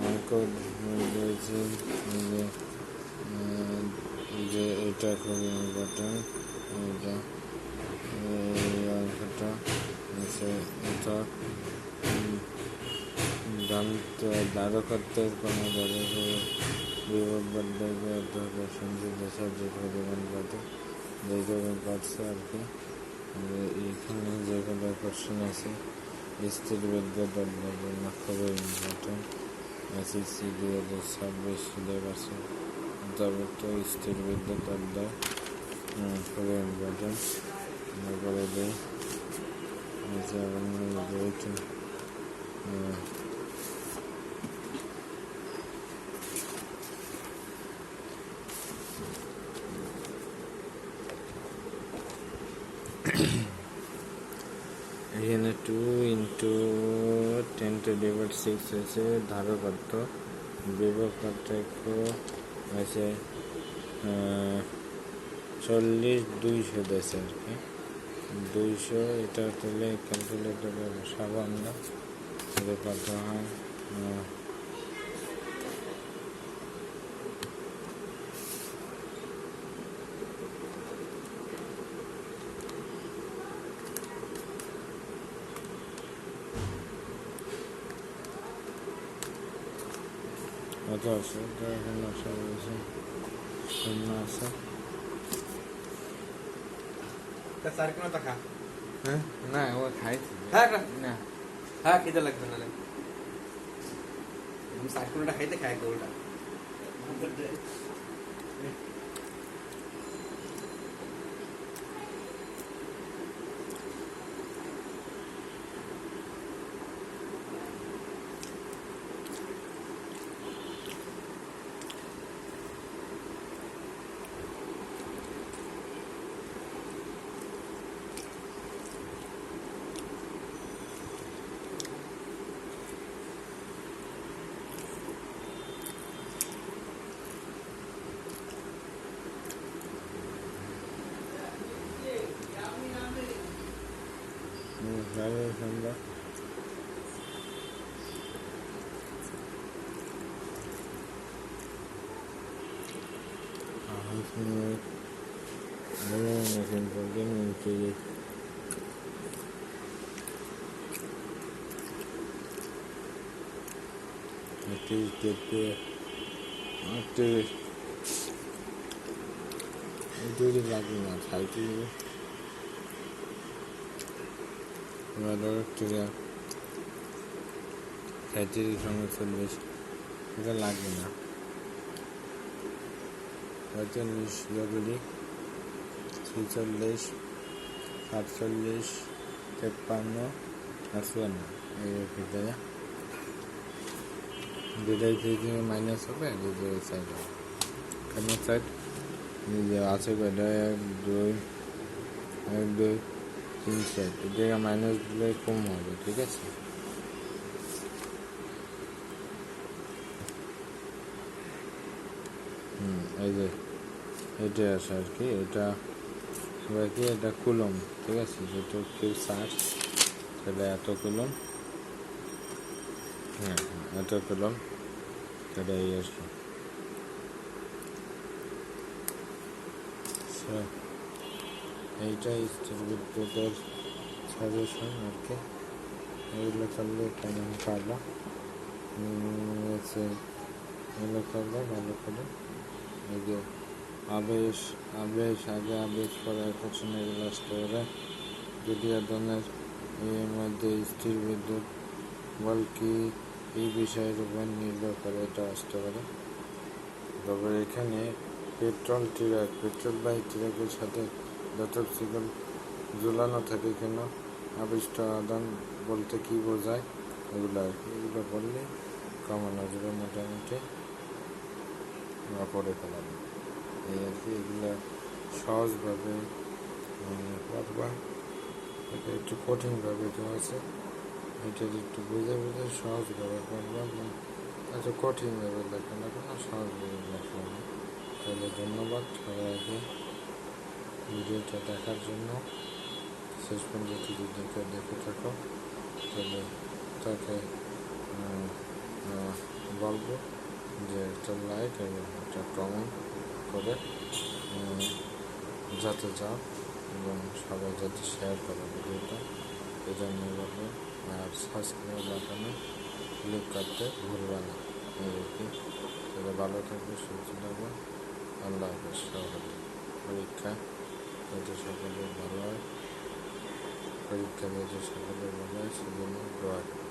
অঙ্ক দিয়েছি যে এটা খুব ইম্পর্টেন্ট, এটা এই অঙ্কটা এটা জানতে দ্বারকত্বের কোনো বিভব বার্ধক্য সঞ্চিত সাবজেক্ট পরিমাণ কত যেগুলো করছে আর কি। এইখানে যেগুলো কোশ্চেন আছে স্থির বিদ্যুৎ জন্য খুবই ইম্পর্টেন্ট। SSC 2026 সিলেবাসে অন্তর্ভুক্ত স্থির বিদ্যুৎ অধ্যায় খুবই ইম্পর্টেন্ট। তারপরে দিই এখানে 2 × 10⁻6 হয়েছে ধারকত্ব, বিভব পার্থক্য হয়েছে 40-200 দিয়েছে আর কি। 200 এটা তুলে ক্যালকুলেটরে বসাবো আমরা, কত হয় কত আছে, এটা এখন আসা বলেছে শূন্য আছে। হ্যাঁ না ও খাইছি না, হ্যাঁ খেতে লাগবে না, সার্কুলটা খাইতে খাই গোলটা আমরা লাগবে না খাইতে খাইতে সঙ্গে 40 এটা লাগবে না। 45 জগুলি 46 47 53 আর 54 এই ভিতরে দুটাই থেকে মাইনাস হবে, দুটো সাইড হবে কেন সাইড আছে কয়টা 1 2 3 সাইড এটা মাইনাস দিলে কম হবে, ঠিক আছে। এই যে এটা আসে আর কি, এটা কি এটা কুলম, ঠিক আছে, যেটা কেউ সার্চ সেটা এত কুলম, হ্যাঁ এত কুলম, সেটা এই আর কি। এইটাই স্থির বিদ্যুতের সাজেশন আর কি। এগুলো করলে কেমন পারবো, এগুলো করবো ভালো করে। এই যে আবেশ আগে আবেশ পরে আকর্ষণ এগুলো আসতে পারে। দ্বিতীয় ধরনের এর মধ্যে স্থির বিদ্যুৎ বল কি এই বিষয়ের উপর নির্ভর করে, এটা আসতে পারে। তবে এখানে পেট্রোল বাহী ট্রাকের সাথে ধাতব শিকল ঝুলানো থাকে কেন, আবিষ্ট আদান বলতে কি বোঝায়, এগুলো আর কি। এগুলো বললে কমানো যাবে মোটামুটি পড়ে ফেলাবে এই আর কি। এগুলো সহজভাবে করবা, এটা একটু কঠিনভাবে দেওয়া আছে, এটা একটু বুঝে সহজভাবে করবা, আচ্ছা কঠিনভাবে লেখা না কেন সহজভাবে লেখা হবে। তাহলে ধন্যবাদ সবাইকে ভিডিওটা দেখার জন্য। শেষ পর্যন্ত যদি দেখে থাকো তাহলে তাকে বলবো যে একটা লাইক এবং একটা কমেন্ট করে যাতে যাও এবং সবাই যাতে শেয়ার করে ভিডিওটা এই জন্য বলবো। আর সাবস্ক্রাইব বাটনে ক্লিক করতে ভুলবে না। এই আর কি। তাহলে ভালো থাকবে, সুস্থ থাকবে। আল্লাহ হাফেজ। সকলে পরীক্ষা যাতে সকলে ভালো হয়, পরীক্ষা যাতে সকলে ভালো হয় সেজন্য দোয়া করি।